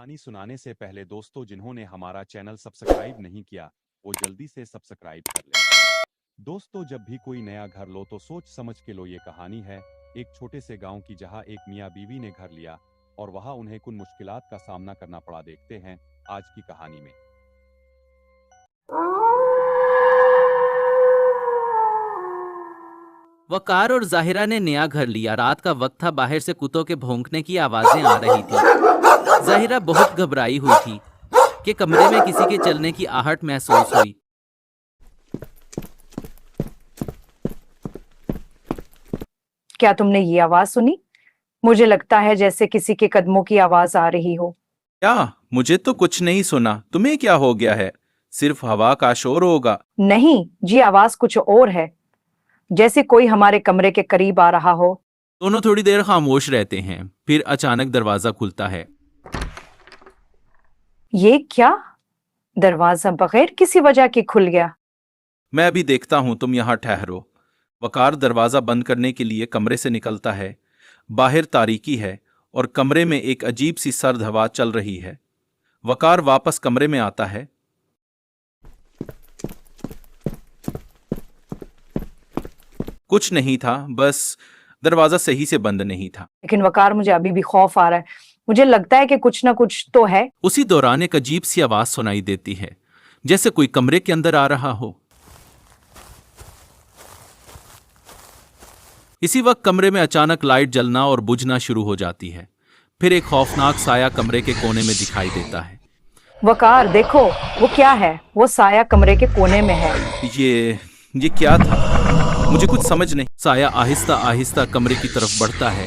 कहानी सुनाने से पहले दोस्तों जिन्होंने हमारा चैनल सब्सक्राइब नहीं किया वो जल्दी से सब्सक्राइब कर लें। दोस्तों जब भी कोई नया घर लो तो सोच समझ के लो। ये कहानी है एक छोटे से गांव की जहां एक मियाँ बीवी ने घर लिया और वहां उन्हें कुछ मुश्किलात का सामना करना पड़ा। देखते हैं आज की कहानी में। वकार और जाहिरा ने नया घर लिया। रात का वक्त था। बाहर से कुत्तों के भौंकने की आवाजें आ रही थी। जाहिरा बहुत घबराई हुई थी कि कमरे में किसी के चलने की आहट महसूस हुई। क्या तुमने ये आवाज सुनी? मुझे लगता है जैसे किसी के कदमों की आवाज आ रही हो। क्या? मुझे तो कुछ नहीं सुना। तुम्हें क्या हो गया है? सिर्फ हवा का शोर होगा। नहीं जी, आवाज कुछ और है, जैसे कोई हमारे कमरे के करीब आ रहा हो। दोनों थोड़ी देर खामोश रहते हैं, फिर अचानक दरवाजा खुलता है। ये क्या? दरवाजा बगैर किसी वजह के खुल गया। मैं अभी देखता हूं, तुम यहां ठहरो। वकार दरवाजा बंद करने के लिए कमरे से निकलता है। बाहर तारीकी है और कमरे में एक अजीब सी सर्द हवा चल रही है। वकार वापस कमरे में आता है। कुछ नहीं था, बस दरवाजा सही से बंद नहीं था। लेकिन वकार, मुझे अभी भी खौफ आ रहा है। मुझे लगता है कि कुछ ना कुछ तो है। उसी दौरान एक अजीब सी आवाज सुनाई देती है, जैसे कोई कमरे के अंदर आ रहा हो। इसी वक्त कमरे में अचानक लाइट जलना और बुझना शुरू हो जाती है। फिर एक खौफनाक साया कमरे के कोने में दिखाई देता है। वकार देखो, वो क्या है? वो साया कमरे के कोने में है। ये क्या था? मुझे कुछ समझ नहीं। साया आहिस्ता आहिस्ता कमरे की तरफ बढ़ता है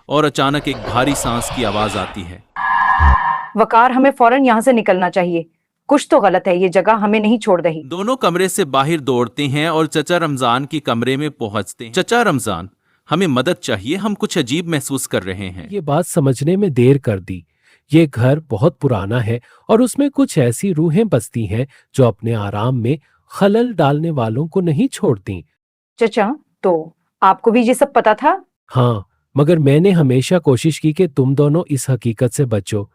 और अचानक एक भारी सांस की आवाज आती है। वकार, हमें फौरन यहाँ से निकलना चाहिए। कुछ तो गलत है, ये जगह हमें नहीं छोड़ रही। दोनों कमरे से बाहर दौड़ते हैं और चचा रमजान की कमरे में पहुंचते हैं। चचा रमजान, हमें मदद चाहिए, हम कुछ अजीब महसूस कर रहे हैं। ये बात समझने में देर कर दी। ये घर बहुत पुराना है और उसमें कुछ ऐसी रूहें बसती हैं जो अपने आराम में खलल डालने वालों को नहीं छोड़ती। चचा, तो आपको भी ये सब पता था? हाँ, मगर मैंने हमेशा कोशिश की कि तुम दोनों इस हकीकत से बचो।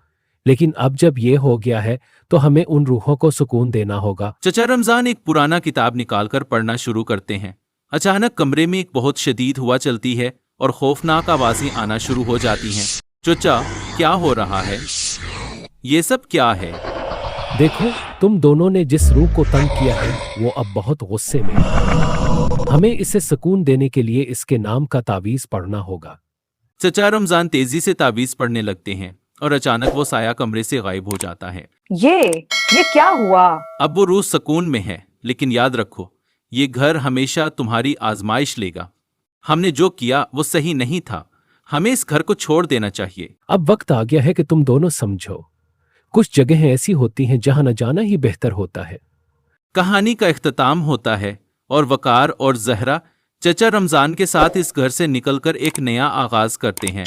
लेकिन अब जब ये हो गया है तो हमें उन रूहों को सुकून देना होगा। चचा रमजान एक पुराना किताब निकालकर पढ़ना शुरू करते हैं। अचानक कमरे में एक बहुत शदीद हवा चलती है और खौफनाक आवाजें आना शुरू हो जाती हैं। चचा, क्या हो रहा है? ये सब क्या है? देखो, तुम दोनों ने जिस रूह को तंग किया है वो अब बहुत गुस्से में है। हमें इसे सुकून देने के लिए इसके नाम का तावीज पढ़ना होगा। चचा रमजान तेजी से तावीज पढ़ने लगते हैं और अचानक वो साया कमरे से गायब हो जाता है। ये क्या हुआ? अब वो रूह सुकून में है, लेकिन याद रखो, ये घर हमेशा तुम्हारी आजमाइश लेगा। हमने जो किया वो सही नहीं था। हमें इस घर को छोड़ देना चाहिए। अब वक्त आ गया है कि तुम दोनों समझो। कुछ जगहें ऐसी होती हैं जहां न जाना ही बेहतर होता है। कहानी का इख्तिताम होता है और वकार और जहरा चचा रमजान के साथ इस घर से निकलकर एक नया आगाज करते हैं,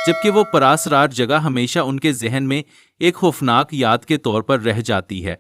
जबकि वो परासरार जगह हमेशा उनके जहन में एक खौफनाक याद के तौर पर रह जाती है।